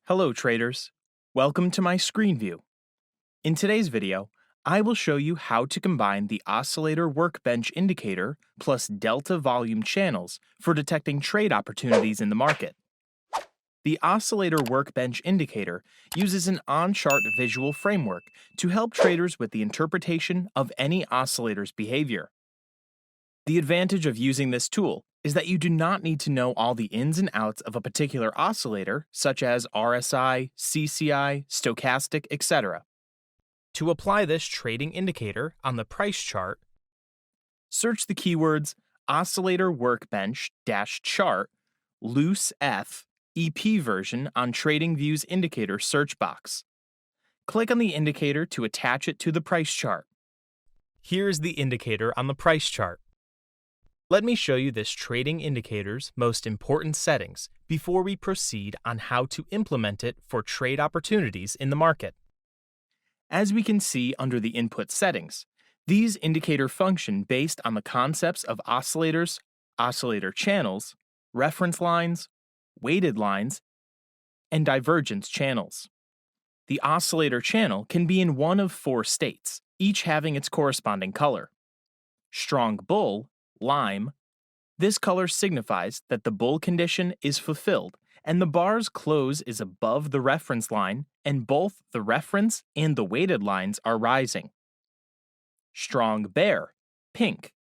Hello traders, welcome to my screen view. In today's video, I will show you how to combine the Oscillator Workbench indicator plus delta volume channels for detecting trade opportunities in the market. The Oscillator Workbench indicator uses an on-chart visual framework to help traders with the interpretation of any oscillator's behavior. The advantage of using this tool is that you do not need to know all the ins and outs of a particular oscillator, such as RSI, CCI, stochastic, etc. To apply this trading indicator on the price chart, search the keywords Oscillator Workbench-chart loose F EP version on TradingView's indicator search box. Click on the indicator to attach it to the price chart. Here is the indicator on the price chart. Let me show you this trading indicator's most important settings before we proceed on how to implement it for trade opportunities in the market. As we can see under the input settings, these indicators function based on the concepts of oscillators, oscillator channels, reference lines, weighted lines, and divergence channels. The oscillator channel can be in one of four states, each having its corresponding color. Strong bull, lime. This color signifies that the bull condition is fulfilled and the bar's close is above the reference line and both the reference and the weighted lines are rising. Strong bear, pink.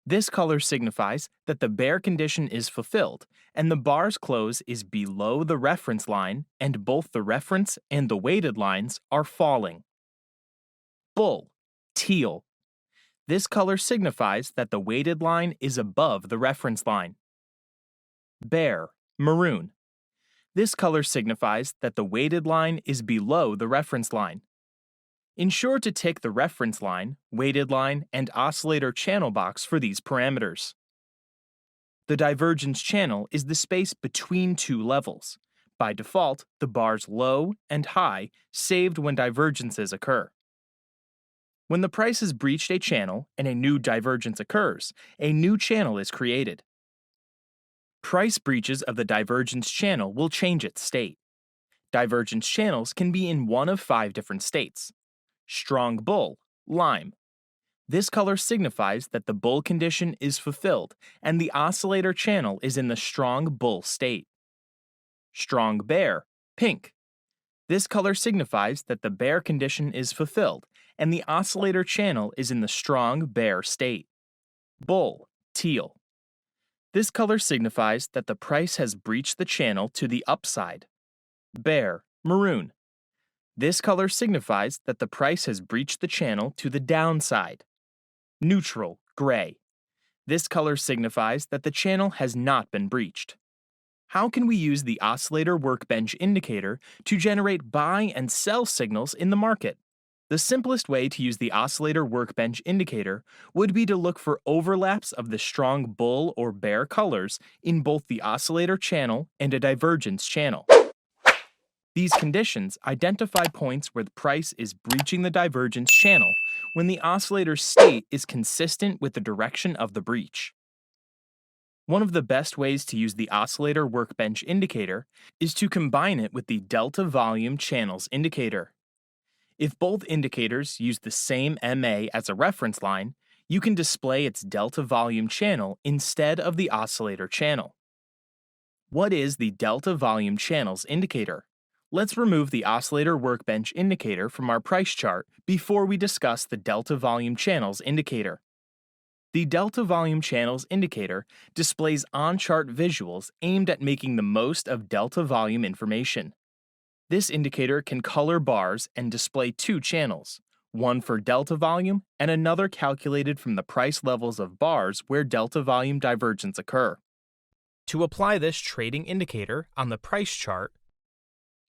This color signifies that the bear condition is fulfilled and the bar's close is below the reference line and both the reference and the weighted lines are falling. Bull, teal. This color signifies that the weighted line is above the reference line. Bear, maroon. This color signifies that the weighted line is below the reference line. Ensure to tick the reference line, weighted line, and oscillator channel box for these parameters. The divergence channel is the space between two levels. By default, the bars low and high saved when divergences occur. When the price has breached a channel and a new divergence occurs, a new channel is created. Price breaches of the divergence channel will change its state. Divergence channels can be in one of 5 different states. Strong bull, lime. This color signifies that the bull condition is fulfilled and the oscillator channel is in the strong bull state. Strong bear, pink. This color signifies that the bear condition is fulfilled and the oscillator channel is in the strong bear state. Bull, teal. This color signifies that the price has breached the channel to the upside. Bear, maroon. This color signifies that the price has breached the channel to the downside. Neutral, gray. This color signifies that the channel has not been breached. How can we use the Oscillator Workbench indicator to generate buy and sell signals in the market? The simplest way to use the Oscillator Workbench indicator would be to look for overlaps of the strong bull or bear colors in both the oscillator channel and a divergence channel. These conditions identify points where the price is breaching the divergence channel when the oscillator's state is consistent with the direction of the breach. One of the best ways to use the Oscillator Workbench indicator is to combine it with the delta volume channels indicator. If both indicators use the same MA as a reference line, you can display its delta volume channel instead of the oscillator channel. What is the delta volume channels indicator? Let's remove the Oscillator Workbench indicator from our price chart before we discuss the delta volume channels indicator. The delta volume channels indicator displays on-chart visuals aimed at making the most of delta volume information. This indicator can color bars and display 2 channels, one for delta volume and another calculated from the price levels of bars where delta volume divergence occur. To apply this trading indicator on the price chart,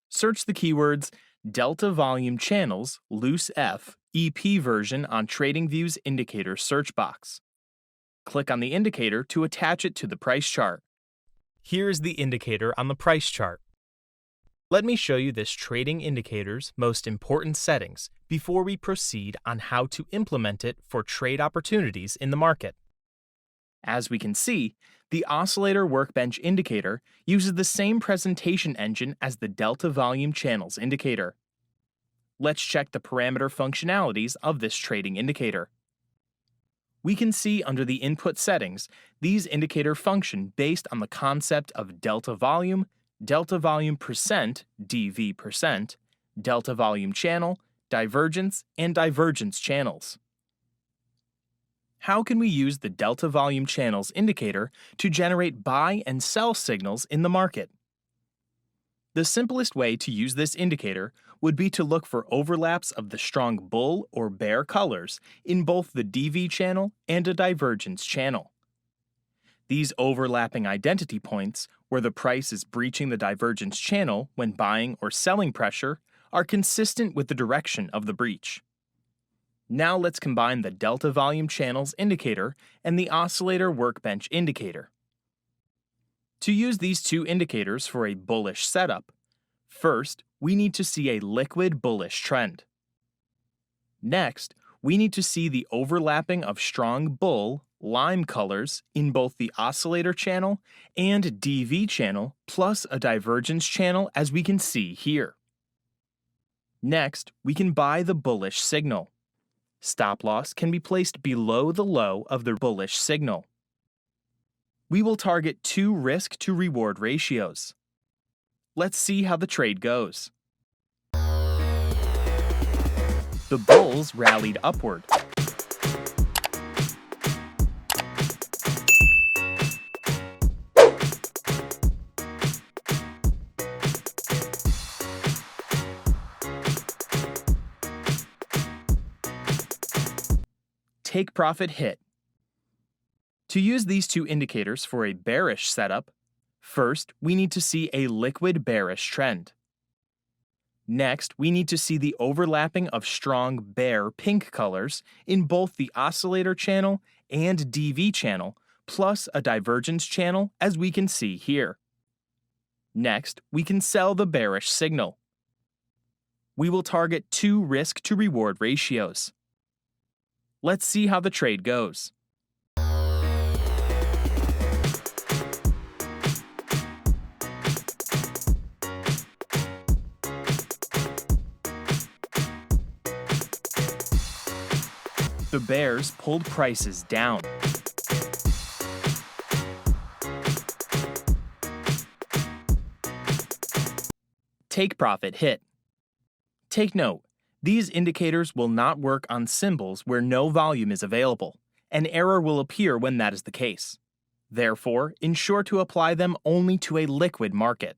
search the keywords Delta Volume Channels Loose F EP version on TradingView's indicator search box. Click on the indicator to attach it to the price chart. Here is the indicator on the price chart. Let me show you this trading indicator's most important settings before we proceed on how to implement it for trade opportunities in the market. As we can see, the Oscillator Workbench indicator uses the same presentation engine as the Delta Volume Channels indicator. Let's check the parameter functionalities of this trading indicator. We can see under the input settings, these indicators function based on the concept of delta volume percent, DV percent, delta volume channel, divergence, and divergence channels. How can we use the delta volume channels indicator to generate buy and sell signals in the market? The simplest way to use this indicator would be to look for overlaps of the strong bull or bear colors in both the DV channel and a divergence channel. These overlapping identity points, where the price is breaching the divergence channel when buying or selling pressure, are consistent with the direction of the breach. Now let's combine the delta volume channels indicator and the Oscillator Workbench indicator. To use these two indicators for a bullish setup, first, we need to see a liquid bullish trend. Next, we need to see the overlapping of strong bull, lime colors in both the oscillator channel and DV channel plus a divergence channel as we can see here. Next, we can buy the bullish signal. Stop loss can be placed below the low of the bullish signal. We will target 2 risk to reward ratios. Let's see how the trade goes. The bulls rallied upward. Take profit hit. To use these two indicators for a bearish setup, first we need to see a liquid bearish trend. Next, we need to see the overlapping of strong bear pink colors in both the oscillator channel and DV channel, plus a divergence channel as we can see here. Next, we can sell the bearish signal. We will target 2 risk to reward ratios. Let's see how the trade goes. The bears pulled prices down. Take profit hit. Take note, these indicators will not work on symbols where no volume is available. An error will appear when that is the case. Therefore, ensure to apply them only to a liquid market.